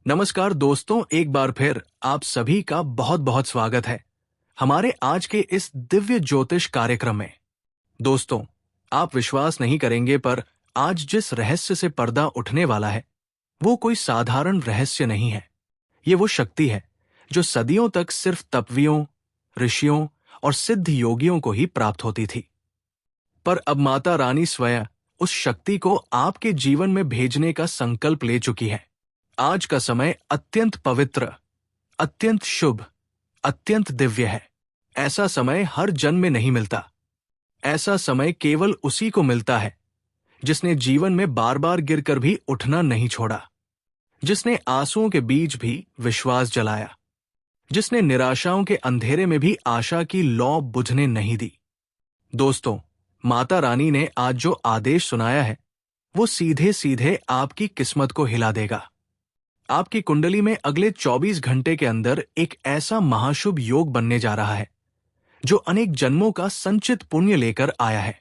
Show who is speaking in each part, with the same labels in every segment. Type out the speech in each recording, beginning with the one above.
Speaker 1: नमस्कार दोस्तों, एक बार फिर आप सभी का बहुत बहुत स्वागत है हमारे आज के इस दिव्य ज्योतिष कार्यक्रम में। दोस्तों, आप विश्वास नहीं करेंगे पर आज जिस रहस्य से पर्दा उठने वाला है वो कोई साधारण रहस्य नहीं है। ये वो शक्ति है जो सदियों तक सिर्फ तपवियों, ऋषियों और सिद्ध योगियों को ही प्राप्त होती थी। पर अब माता रानी स्वयं उस शक्ति को आपके जीवन में भेजने का संकल्प ले चुकी है। आज का समय अत्यंत पवित्र, अत्यंत शुभ, अत्यंत दिव्य है। ऐसा समय हर जन्म में नहीं मिलता। ऐसा समय केवल उसी को मिलता है जिसने जीवन में बार बार गिरकर भी उठना नहीं छोड़ा, जिसने आंसुओं के बीच भी विश्वास जलाया, जिसने निराशाओं के अंधेरे में भी आशा की लौ बुझने नहीं दी। दोस्तों, माता रानी ने आज जो आदेश सुनाया है वो सीधे सीधे आपकी किस्मत को हिला देगा। आपकी कुंडली में अगले 24 घंटे के अंदर एक ऐसा महाशुभ योग बनने जा रहा है जो अनेक जन्मों का संचित पुण्य लेकर आया है।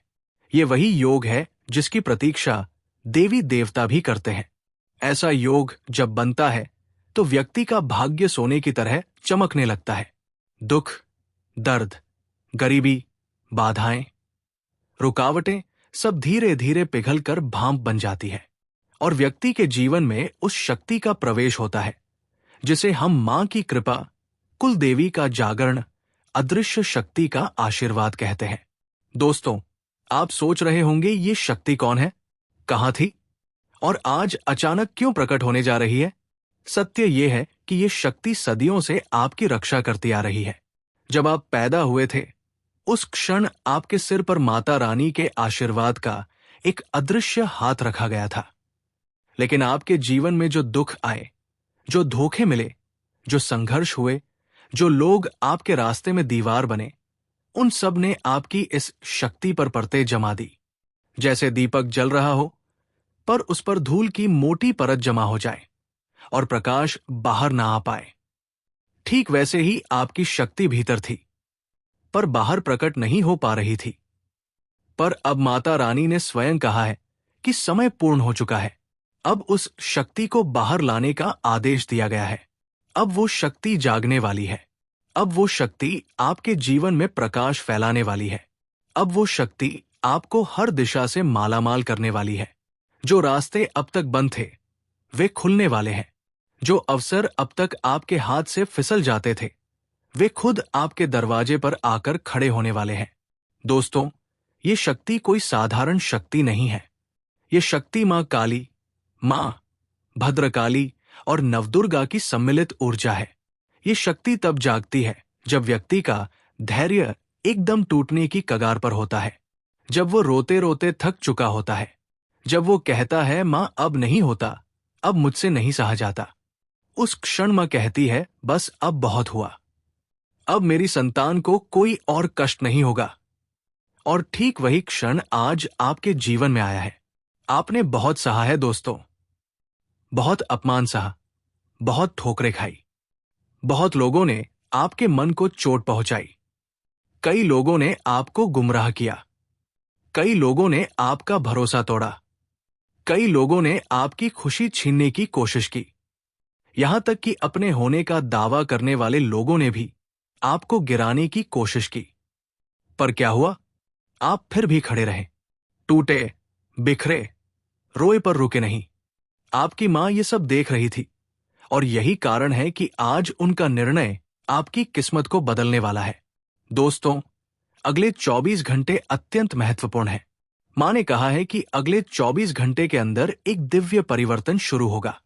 Speaker 1: ये वही योग है जिसकी प्रतीक्षा देवी देवता भी करते हैं। ऐसा योग जब बनता है तो व्यक्ति का भाग्य सोने की तरह चमकने लगता है। दुख, दर्द, गरीबी, बाधाएं, रुकावटें सब धीरे धीरे पिघलकर भांप बन जाती है और व्यक्ति के जीवन में उस शक्ति का प्रवेश होता है जिसे हम मां की कृपा, कुल देवी का जागरण, अदृश्य शक्ति का आशीर्वाद कहते हैं। दोस्तों, आप सोच रहे होंगे ये शक्ति कौन है, कहां थी और आज अचानक क्यों प्रकट होने जा रही है। सत्य ये है कि ये शक्ति सदियों से आपकी रक्षा करती आ रही है। जब आप पैदा हुए थे उस क्षण आपके सिर पर माता रानी के आशीर्वाद का एक अदृश्य हाथ रखा गया था। लेकिन आपके जीवन में जो दुख आए, जो धोखे मिले, जो संघर्ष हुए, जो लोग आपके रास्ते में दीवार बने, उन सब ने आपकी इस शक्ति पर परतें जमा दी। जैसे दीपक जल रहा हो पर उस पर धूल की मोटी परत जमा हो जाए और प्रकाश बाहर ना आ पाए, ठीक वैसे ही आपकी शक्ति भीतर थी पर बाहर प्रकट नहीं हो पा रही थी। पर अब माता रानी ने स्वयं कहा है कि समय पूर्ण हो चुका है। अब उस शक्ति को बाहर लाने का आदेश दिया गया है। अब वो शक्ति जागने वाली है। अब वो शक्ति आपके जीवन में प्रकाश फैलाने वाली है। अब वो शक्ति आपको हर दिशा से मालामाल करने वाली है। जो रास्ते अब तक बंद थे वे खुलने वाले हैं। जो अवसर अब तक आपके हाथ से फिसल जाते थे वे खुद आपके दरवाजे पर आकर खड़े होने वाले हैं। दोस्तों, ये शक्ति कोई साधारण शक्ति नहीं है। ये शक्ति मां काली, मां भद्रकाली और नवदुर्गा की सम्मिलित ऊर्जा है। ये शक्ति तब जागती है जब व्यक्ति का धैर्य एकदम टूटने की कगार पर होता है, जब वो रोते रोते थक चुका होता है, जब वो कहता है मां अब नहीं होता, अब मुझसे नहीं सहा जाता। उस क्षण मां कहती है बस अब बहुत हुआ, अब मेरी संतान को कोई और कष्ट नहीं होगा। और ठीक वही क्षण आज आपके जीवन में आया है। आपने बहुत सहा है दोस्तों, बहुत अपमान सहा, बहुत ठोकरें खाई, बहुत लोगों ने आपके मन को चोट पहुंचाई, कई लोगों ने आपको गुमराह किया, कई लोगों ने आपका भरोसा तोड़ा, कई लोगों ने आपकी खुशी छीनने की कोशिश की। यहां तक कि अपने होने का दावा करने वाले लोगों ने भी आपको गिराने की कोशिश की। पर क्या हुआ? आप फिर भी खड़े रहे, टूटे, बिखरे, रोए पर रुके नहीं। आपकी मां ये सब देख रही थी और यही कारण है कि आज उनका निर्णय आपकी किस्मत को बदलने वाला है। दोस्तों, अगले 24 घंटे अत्यंत महत्वपूर्ण है। मां ने कहा है कि अगले 24 घंटे के अंदर एक दिव्य परिवर्तन शुरू होगा।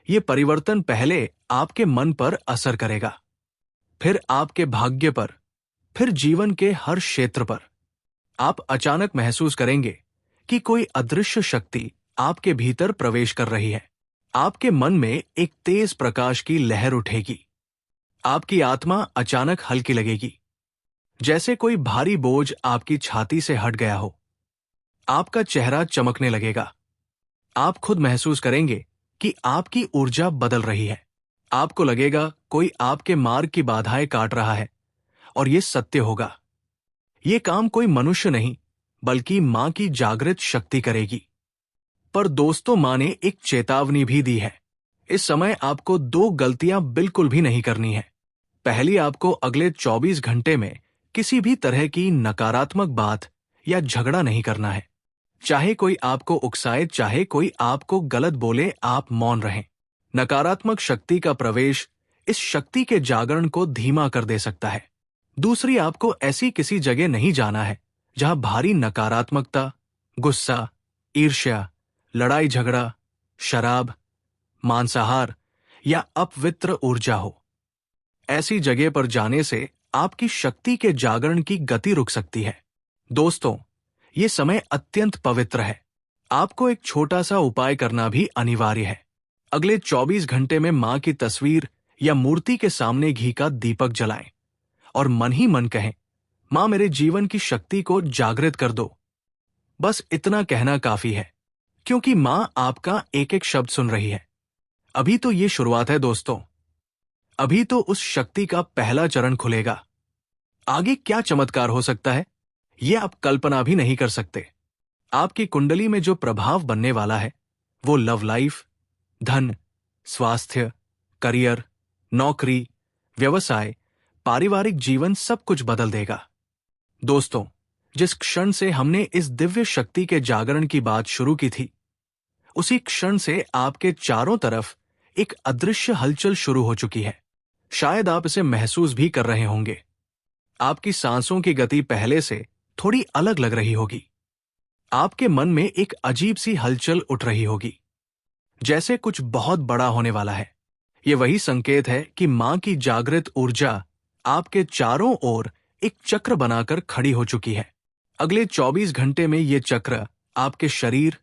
Speaker 1: ये परिवर्तन पहले आपके मन पर असर करेगा, फिर आपके भाग्य पर, फिर जीवन के हर क्षेत्र पर। आप अचानक महसूस करेंगे कि कोई अदृश्य शक्ति आपके भीतर प्रवेश कर रही है। आपके मन में एक तेज प्रकाश की लहर उठेगी। आपकी आत्मा अचानक हल्की लगेगी, जैसे कोई भारी बोझ आपकी छाती से हट गया हो। आपका चेहरा चमकने लगेगा। आप खुद महसूस करेंगे कि आपकी ऊर्जा बदल रही है। आपको लगेगा कोई आपके मार्ग की बाधाएं काट रहा है और ये सत्य होगा। ये काम कोई मनुष्य नहीं बल्कि मां की जागृत शक्ति करेगी। पर दोस्तों, मां ने एक चेतावनी भी दी है। इस समय आपको दो गलतियां बिल्कुल भी नहीं करनी है। पहली, आपको अगले 24 घंटे में किसी भी तरह की नकारात्मक बात या झगड़ा नहीं करना है। चाहे कोई आपको उकसाए, चाहे कोई आपको गलत बोले, आप मौन रहें। नकारात्मक शक्ति का प्रवेश इस शक्ति के जागरण को धीमा कर दे सकता है। दूसरी, आपको ऐसी किसी जगह नहीं जाना है जहां भारी नकारात्मकता, गुस्सा, ईर्ष्या, लड़ाई झगड़ा, शराब, मांसाहार या अपवित्र ऊर्जा हो। ऐसी जगह पर जाने से आपकी शक्ति के जागरण की गति रुक सकती है। दोस्तों, ये समय अत्यंत पवित्र है। आपको एक छोटा सा उपाय करना भी अनिवार्य है। अगले 24 घंटे में मां की तस्वीर या मूर्ति के सामने घी का दीपक जलाएं और मन ही मन कहें, मां, मेरे जीवन की शक्ति को जागृत कर दो। बस इतना कहना काफी है, क्योंकि मां आपका एक एक शब्द सुन रही है। अभी तो ये शुरुआत है दोस्तों। अभी तो उस शक्ति का पहला चरण खुलेगा। आगे क्या चमत्कार हो सकता है, यह आप कल्पना भी नहीं कर सकते। आपकी कुंडली में जो प्रभाव बनने वाला है, वो लव लाइफ, धन, स्वास्थ्य, करियर, नौकरी, व्यवसाय, पारिवारिक जीवन सब कुछ बदल देगा। दोस्तों, जिस क्षण से हमने इस दिव्य शक्ति के जागरण की बात शुरू की थी, उसी क्षण से आपके चारों तरफ एक अदृश्य हलचल शुरू हो चुकी है। शायद आप इसे महसूस भी कर रहे होंगे। आपकी सांसों की गति पहले से थोड़ी अलग लग रही होगी। आपके मन में एक अजीब सी हलचल उठ रही होगी, जैसे कुछ बहुत बड़ा होने वाला है। ये वही संकेत है कि मां की जागृत ऊर्जा आपके चारों ओर एक चक्र बनाकर खड़ी हो चुकी है। अगले 24 घंटे में ये चक्र आपके शरीर,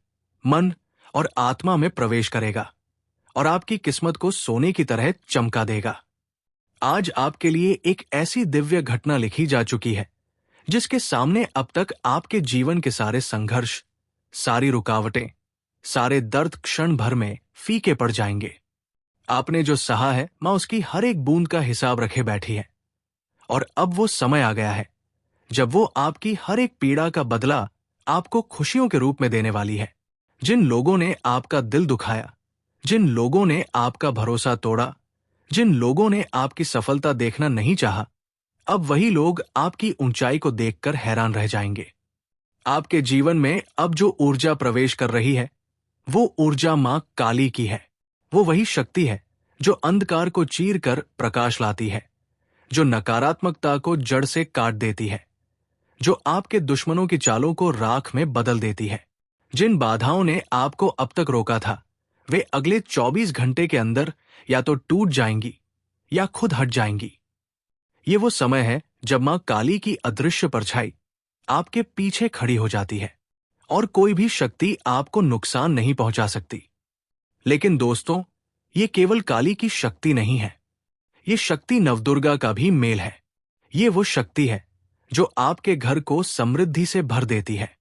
Speaker 1: मन और आत्मा में प्रवेश करेगा और आपकी किस्मत को सोने की तरह चमका देगा। आज आपके लिए एक ऐसी दिव्य घटना लिखी जा चुकी है जिसके सामने अब तक आपके जीवन के सारे संघर्ष, सारी रुकावटें, सारे दर्द क्षण भर में फीके पड़ जाएंगे। आपने जो सहा है, मां उसकी हर एक बूंद का हिसाब रखे बैठी है। और अब वो समय आ गया है जब वो आपकी हर एक पीड़ा का बदला आपको खुशियों के रूप में देने वाली है। जिन लोगों ने आपका दिल दुखाया, जिन लोगों ने आपका भरोसा तोड़ा, जिन लोगों ने आपकी सफलता देखना नहीं चाहा, अब वही लोग आपकी ऊंचाई को देखकर हैरान रह जाएंगे। आपके जीवन में अब जो ऊर्जा प्रवेश कर रही है, वो ऊर्जा मां काली की है। वो वही शक्ति है जो अंधकार को चीर कर प्रकाश लाती है, जो नकारात्मकता को जड़ से काट देती है, जो आपके दुश्मनों की चालों को राख में बदल देती है। जिन बाधाओं ने आपको अब तक रोका था, वे अगले 24 घंटे के अंदर या तो टूट जाएंगी या खुद हट जाएंगी। ये वो समय है जब मां काली की अदृश्य परछाई आपके पीछे खड़ी हो जाती है और कोई भी शक्ति आपको नुकसान नहीं पहुंचा सकती। लेकिन दोस्तों, ये केवल काली की शक्ति नहीं है, ये शक्ति नवदुर्गा का भी मेल है। ये वो शक्ति है जो आपके घर को समृद्धि से भर देती है।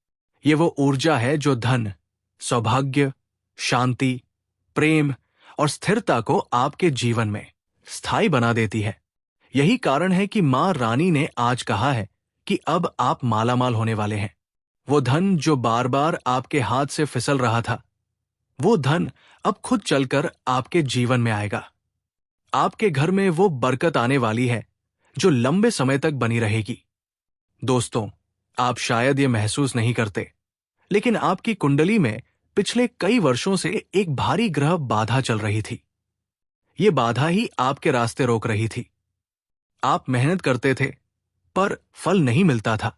Speaker 1: ये वो ऊर्जा है जो धन, सौभाग्य, शांति, प्रेम और स्थिरता को आपके जीवन में स्थायी बना देती है। यही कारण है कि मां रानी ने आज कहा है कि अब आप मालामाल होने वाले हैं। वो धन जो बार बार आपके हाथ से फिसल रहा था, वो धन अब खुद चलकर आपके जीवन में आएगा। आपके घर में वो बरकत आने वाली है जो लंबे समय तक बनी रहेगी। दोस्तों, आप शायद ये महसूस नहीं करते, लेकिन आपकी कुंडली में पिछले कई वर्षों से एक भारी ग्रह बाधा चल रही थी। ये बाधा ही आपके रास्ते रोक रही थी। आप मेहनत करते थे, पर फल नहीं मिलता था।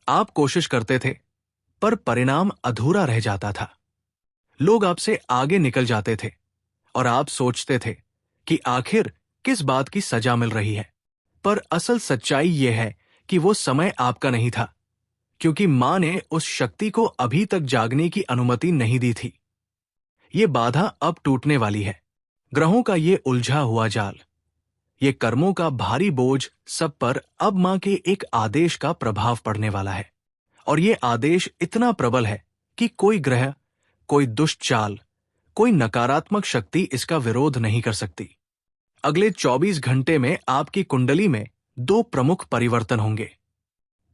Speaker 1: आप कोशिश करते थे, पर परिणाम अधूरा रह जाता था। लोग आपसे आगे निकल जाते थे और आप सोचते थे कि आखिर किस बात की सजा मिल रही है। पर असल सच्चाई यह है कि वो समय आपका नहीं था, क्योंकि मां ने उस शक्ति को अभी तक जागने की अनुमति नहीं दी थी। ये बाधा अब टूटने वाली है। ग्रहों का ये उलझा हुआ जाल, ये कर्मों का भारी बोझ, सब पर अब मां के एक आदेश का प्रभाव पड़ने वाला है। और ये आदेश इतना प्रबल है कि कोई ग्रह, कोई दुष्ट चाल, कोई नकारात्मक शक्ति इसका विरोध नहीं कर सकती। अगले 24 घंटे में आपकी कुंडली में 2 प्रमुख परिवर्तन होंगे।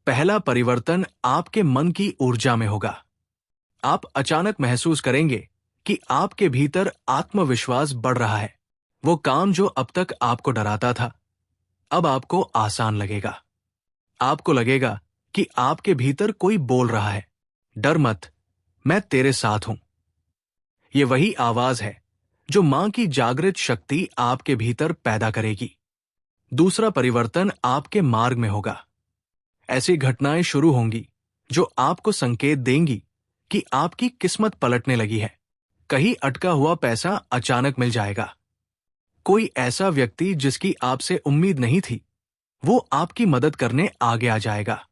Speaker 1: पहला परिवर्तन आपके मन की ऊर्जा में होगा। आप अचानक महसूस करेंगे कि आपके भीतर आत्मविश्वास बढ़ रहा है। वो काम जो अब तक आपको डराता था, अब आपको आसान लगेगा। आपको लगेगा कि आपके भीतर कोई बोल रहा है, डर मत, मैं तेरे साथ हूं। ये वही आवाज है जो मां की जागृत शक्ति आपके भीतर पैदा करेगी। दूसरा परिवर्तन आपके मार्ग में होगा। ऐसी घटनाएं शुरू होंगी जो आपको संकेत देंगी कि आपकी किस्मत पलटने लगी है। कहीं अटका हुआ पैसा अचानक मिल जाएगा। कोई ऐसा व्यक्ति जिसकी आपसे उम्मीद नहीं थी, वो आपकी मदद करने आगे आ जाएगा।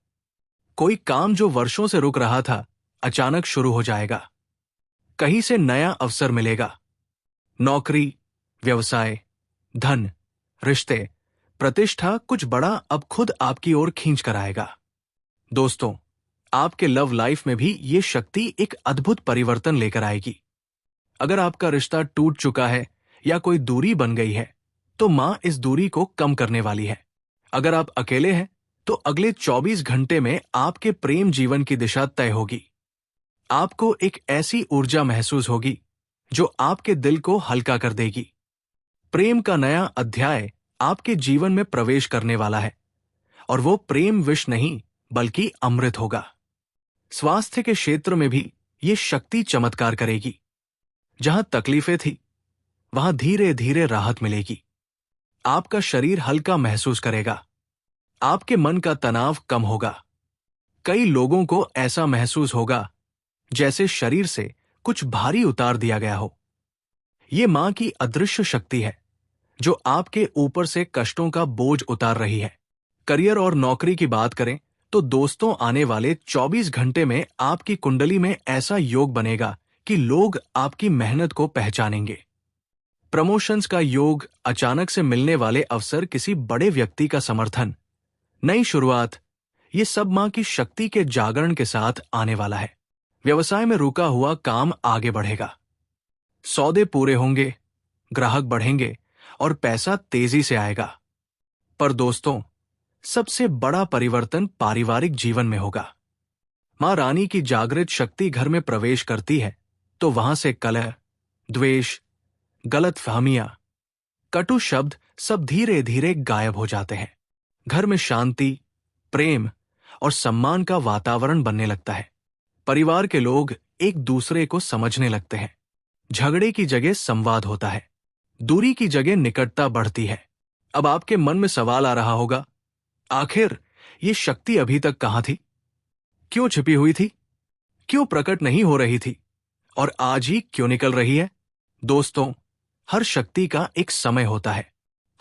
Speaker 1: कोई काम जो वर्षों से रुक रहा था, अचानक शुरू हो जाएगा। कहीं से नया अवसर मिलेगा। नौकरी, व्यवसाय, धन, रिश्ते, प्रतिष्ठा, कुछ बड़ा अब खुद आपकी ओर खींच कर आएगा। दोस्तों, आपके लव लाइफ में भी ये शक्ति एक अद्भुत परिवर्तन लेकर आएगी। अगर आपका रिश्ता टूट चुका है या कोई दूरी बन गई है, तो मां इस दूरी को कम करने वाली है। अगर आप अकेले हैं, तो अगले 24 घंटे में आपके प्रेम जीवन की दिशा तय होगी। आपको एक ऐसी ऊर्जा महसूस होगी जो आपके दिल को हल्का कर देगी। प्रेम का नया अध्याय आपके जीवन में प्रवेश करने वाला है, और वो प्रेम विष नहीं बल्कि अमृत होगा। स्वास्थ्य के क्षेत्र में भी ये शक्ति चमत्कार करेगी। जहां तकलीफें थी, वहां धीरे धीरे राहत मिलेगी। आपका शरीर हल्का महसूस करेगा। आपके मन का तनाव कम होगा। कई लोगों को ऐसा महसूस होगा जैसे शरीर से कुछ भारी उतार दिया गया हो। ये मां की अदृश्य शक्ति है जो आपके ऊपर से कष्टों का बोझ उतार रही है। करियर और नौकरी की बात करें तो दोस्तों, आने वाले 24 घंटे में आपकी कुंडली में ऐसा योग बनेगा कि लोग आपकी मेहनत को पहचानेंगे। प्रमोशंस का योग, अचानक से मिलने वाले अवसर, किसी बड़े व्यक्ति का समर्थन, नई शुरुआत, ये सब मां की शक्ति के जागरण के साथ आने वाला है। व्यवसाय में रुका हुआ काम आगे बढ़ेगा। सौदे पूरे होंगे, ग्राहक बढ़ेंगे और पैसा तेजी से आएगा। पर दोस्तों, सबसे बड़ा परिवर्तन पारिवारिक जीवन में होगा। मां रानी की जागृत शक्ति घर में प्रवेश करती है तो वहां से कलह, द्वेष, गलतफहमियां, कटु शब्द सब धीरे धीरे गायब हो जाते हैं। घर में शांति, प्रेम और सम्मान का वातावरण बनने लगता है। परिवार के लोग एक दूसरे को समझने लगते हैं। झगड़े की जगह संवाद होता है। दूरी की जगह निकटता बढ़ती है। अब आपके मन में सवाल आ रहा होगा, आखिर ये शक्ति अभी तक कहां थी? क्यों छिपी हुई थी? क्यों प्रकट नहीं हो रही थी? और आज ही क्यों निकल रही है? दोस्तों, हर शक्ति का एक समय होता है।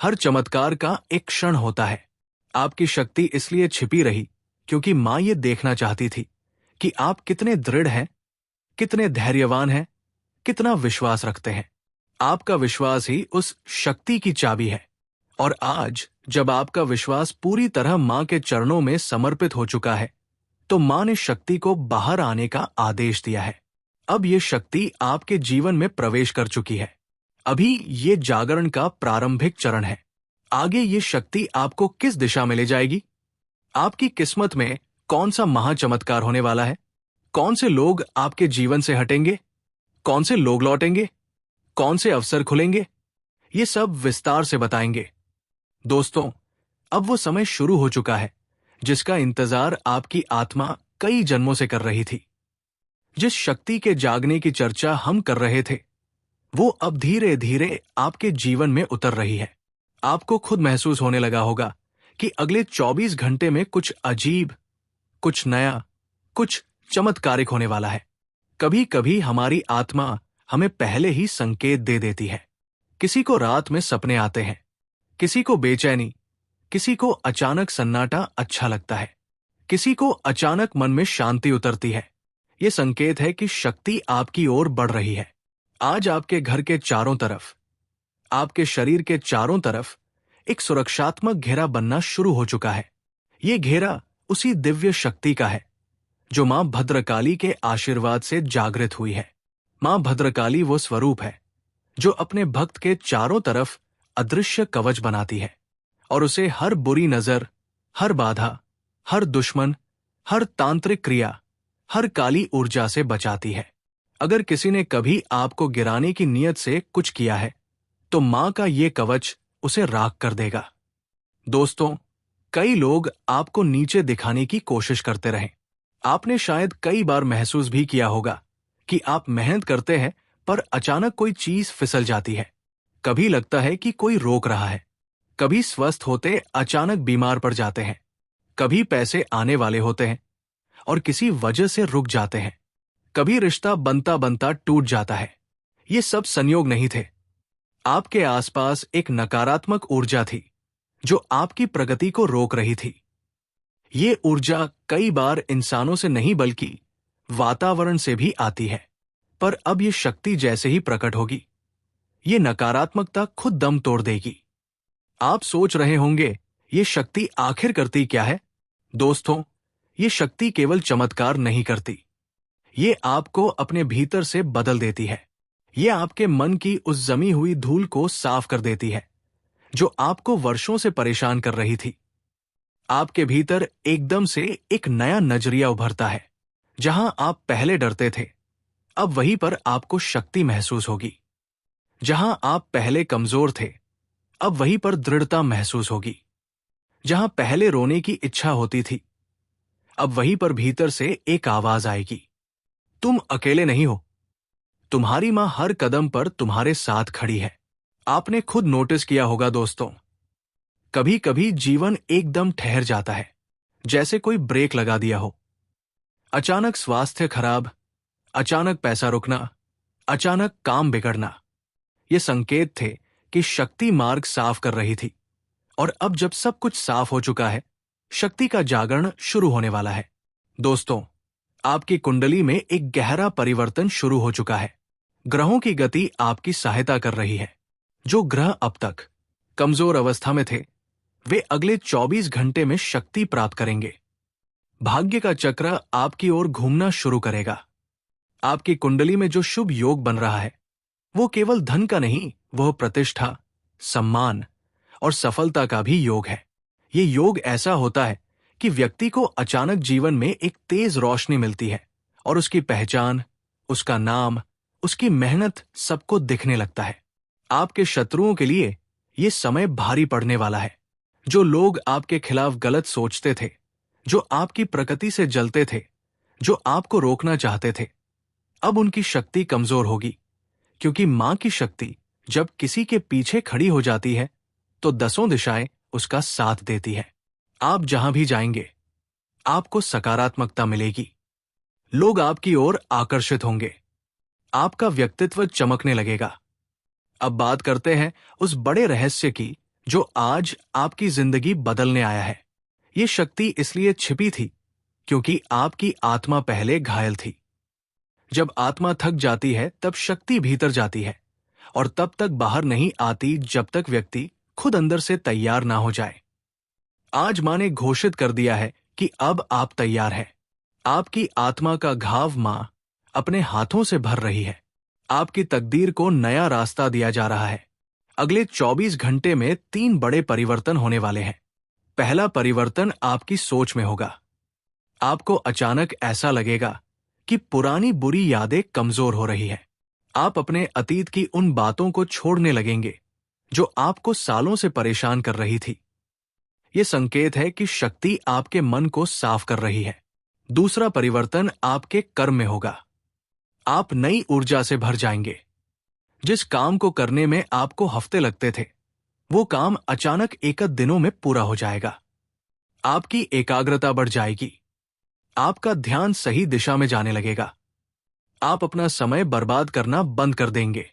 Speaker 1: हर चमत्कार का एक क्षण होता है। आपकी शक्ति इसलिए छिपी रही क्योंकि मां ये देखना चाहती थी कि आप कितने दृढ़ हैं, कितने धैर्यवान हैं, कितना विश्वास रखते हैं। आपका विश्वास ही उस शक्ति की चाबी है। और आज जब आपका विश्वास पूरी तरह मां के चरणों में समर्पित हो चुका है, तो मां ने शक्ति को बाहर आने का आदेश दिया है। अब ये शक्ति आपके जीवन में प्रवेश कर चुकी है। अभी ये जागरण का प्रारंभिक चरण है। आगे ये शक्ति आपको किस दिशा में ले जाएगी? आपकी किस्मत में कौन सा महाचमत्कार होने वाला है? कौन से लोग आपके जीवन से हटेंगे? कौन से लोग लौटेंगे? कौन से अवसर खुलेंगे? ये सब विस्तार से बताएंगे। दोस्तों, अब वो समय शुरू हो चुका है जिसका इंतजार आपकी आत्मा कई जन्मों से कर रही थी। जिस शक्ति के जागने की चर्चा हम कर रहे थे, वो अब धीरे धीरे आपके जीवन में उतर रही है। आपको खुद महसूस होने लगा होगा कि अगले 24 घंटे में कुछ अजीब, कुछ नया, कुछ चमत्कारिक होने वाला है। कभी कभी हमारी आत्मा हमें पहले ही संकेत दे देती है। किसी को रात में सपने आते हैं, किसी को बेचैनी, किसी को अचानक सन्नाटा अच्छा लगता है, किसी को अचानक मन में शांति उतरती है। ये संकेत है कि शक्ति आपकी ओर बढ़ रही है। आज आपके घर के चारों तरफ, आपके शरीर के चारों तरफ एक सुरक्षात्मक घेरा बनना शुरू हो चुका है। ये घेरा उसी दिव्य शक्ति का है जो मां भद्रकाली के आशीर्वाद से जागृत हुई है। मां भद्रकाली वो स्वरूप है जो अपने भक्त के चारों तरफ अदृश्य कवच बनाती है और उसे हर बुरी नजर, हर बाधा, हर दुश्मन, हर तांत्रिक क्रिया, हर काली ऊर्जा से बचाती है। अगर किसी ने कभी आपको गिराने की नीयत से कुछ किया है, तो मां का ये कवच उसे राख कर देगा। दोस्तों, कई लोग आपको नीचे दिखाने की कोशिश करते रहे। आपने शायद कई बार महसूस भी किया होगा कि आप मेहनत करते हैं, पर अचानक कोई चीज फिसल जाती है। कभी लगता है कि कोई रोक रहा है, कभी स्वस्थ होते अचानक बीमार पड़ जाते हैं, कभी पैसे आने वाले होते हैं और किसी वजह से रुक जाते हैं, कभी रिश्ता बनता बनता टूट जाता है। ये सब संयोग नहीं थे। आपके आसपास एक नकारात्मक ऊर्जा थी जो आपकी प्रगति को रोक रही थी। ये ऊर्जा कई बार इंसानों से नहीं बल्कि वातावरण से भी आती है, पर अब ये शक्ति जैसे ही प्रकट होगी, ये नकारात्मकता खुद दम तोड़ देगी। आप सोच रहे होंगे, ये शक्ति आखिर करती क्या है? दोस्तों, ये शक्ति केवल चमत्कार नहीं करती, ये आपको अपने भीतर से बदल देती है। ये आपके मन की उस जमी हुई धूल को साफ कर देती है जो आपको वर्षों से परेशान कर रही थी। आपके भीतर एकदम से एक नया नजरिया उभरता है। जहां आप पहले डरते थे, अब वहीं पर आपको शक्ति महसूस होगी। जहां आप पहले कमजोर थे, अब वहीं पर दृढ़ता महसूस होगी। जहां पहले रोने की इच्छा होती थी, अब वहीं पर भीतर से एक आवाज आएगी, तुम अकेले नहीं हो। तुम्हारी मां हर कदम पर तुम्हारे साथ खड़ी है। आपने खुद नोटिस किया होगा दोस्तों, कभी कभी जीवन एकदम ठहर जाता है, जैसे कोई ब्रेक लगा दिया हो। अचानक स्वास्थ्य खराब, अचानक पैसा रुकना, अचानक काम बिगड़ना। ये संकेत थे कि शक्ति मार्ग साफ कर रही थी। और अब जब सब कुछ साफ हो चुका है, शक्ति का जागरण शुरू होने वाला है। दोस्तों, आपकी कुंडली में एक गहरा परिवर्तन शुरू हो चुका है। ग्रहों की गति आपकी सहायता कर रही है। जो ग्रह अब तक कमजोर अवस्था में थे, वे अगले 24 घंटे में शक्ति प्राप्त करेंगे। भाग्य का चक्र आपकी ओर घूमना शुरू करेगा। आपकी कुंडली में जो शुभ योग बन रहा है, वो केवल धन का नहीं, वह प्रतिष्ठा, सम्मान और सफलता का भी योग है। ये योग ऐसा होता है कि व्यक्ति को अचानक जीवन में एक तेज रोशनी मिलती है और उसकी पहचान, उसका नाम, उसकी मेहनत सबको दिखने लगता है। आपके शत्रुओं के लिए ये समय भारी पड़ने वाला है। जो लोग आपके खिलाफ गलत सोचते थे, जो आपकी प्रकृति से जलते थे, जो आपको रोकना चाहते थे, अब उनकी शक्ति कमजोर होगी, क्योंकि मां की शक्ति जब किसी के पीछे खड़ी हो जाती है तो 10 दिशाएं उसका साथ देती है। आप जहां भी जाएंगे, आपको सकारात्मकता मिलेगी। लोग आपकी ओर आकर्षित होंगे। आपका व्यक्तित्व चमकने लगेगा। अब बात करते हैं उस बड़े रहस्य की जो आज आपकी जिंदगी बदलने आया है। ये शक्ति इसलिए छिपी थी क्योंकि आपकी आत्मा पहले घायल थी। जब आत्मा थक जाती है, तब शक्ति भीतर जाती है और तब तक बाहर नहीं आती जब तक व्यक्ति खुद अंदर से तैयार ना हो जाए। आज मां ने घोषित कर दिया है कि अब आप तैयार हैं। आपकी आत्मा का घाव मां अपने हाथों से भर रही है। आपकी तकदीर को नया रास्ता दिया जा रहा है। अगले 24 घंटे में 3 बड़े परिवर्तन होने वाले हैं। पहला परिवर्तन आपकी सोच में होगा। आपको अचानक ऐसा लगेगा कि पुरानी बुरी यादें कमजोर हो रही हैं। आप अपने अतीत की उन बातों को छोड़ने लगेंगे जो आपको सालों से परेशान कर रही थी। यह संकेत है कि शक्ति आपके मन को साफ कर रही है। दूसरा परिवर्तन आपके कर्म में होगा। आप नई ऊर्जा से भर जाएंगे। जिस काम को करने में आपको हफ्ते लगते थे, वो काम अचानक एक दिनों में पूरा हो जाएगा। आपकी एकाग्रता बढ़ जाएगी। आपका ध्यान सही दिशा में जाने लगेगा। आप अपना समय बर्बाद करना बंद कर देंगे।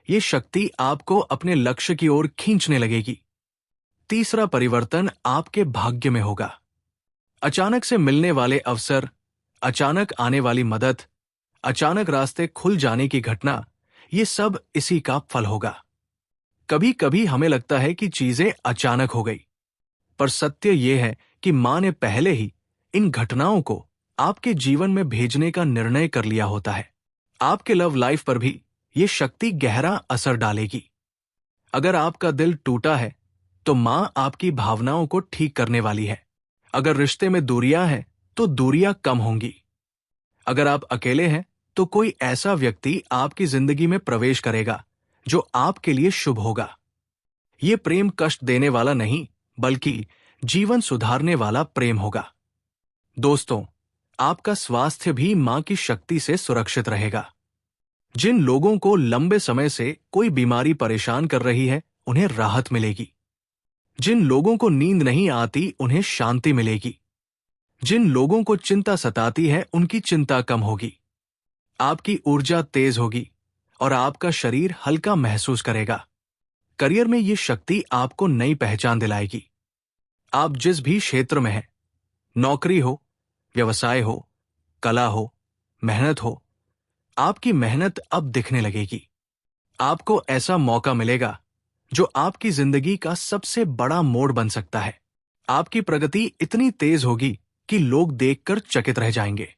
Speaker 1: ये शक्ति आपको अपने लक्ष्य की ओर खींचने लगेगी। तीसरा परिवर्तन आपके भाग्य में होगा। अचानक से मिलने वाले अवसर, अचानक आने वाली मदद, अचानक रास्ते खुल जाने की घटना, ये सब इसी का फल होगा। कभी कभी हमें लगता है कि चीजें अचानक हो गई, पर सत्य यह है कि मां ने पहले ही इन घटनाओं को आपके जीवन में भेजने का निर्णय कर लिया होता है। आपके लव लाइफ पर भी ये शक्ति गहरा असर डालेगी। अगर आपका दिल टूटा है, तो मां आपकी भावनाओं को ठीक करने वाली है। अगर रिश्ते में दूरियां हैं, तो दूरियां कम होंगी। अगर आप अकेले हैं, तो कोई ऐसा व्यक्ति आपकी जिंदगी में प्रवेश करेगा जो आपके लिए शुभ होगा। ये प्रेम कष्ट देने वाला नहीं, बल्कि जीवन सुधारने वाला प्रेम होगा। दोस्तों, आपका स्वास्थ्य भी मां की शक्ति से सुरक्षित रहेगा। जिन लोगों को लंबे समय से कोई बीमारी परेशान कर रही है, उन्हें राहत मिलेगी। जिन लोगों को नींद नहीं आती, उन्हें शांति मिलेगी। जिन लोगों को चिंता सताती है, उनकी चिंता कम होगी। आपकी ऊर्जा तेज होगी और आपका शरीर हल्का महसूस करेगा। करियर में ये शक्ति आपको नई पहचान दिलाएगी। आप जिस भी क्षेत्र में हैं, नौकरी हो, व्यवसाय हो, कला हो, मेहनत हो, आपकी मेहनत अब दिखने लगेगी। आपको ऐसा मौका मिलेगा जो आपकी जिंदगी का सबसे बड़ा मोड़ बन सकता है। आपकी प्रगति इतनी तेज होगी कि लोग देखकर चकित रह जाएंगे।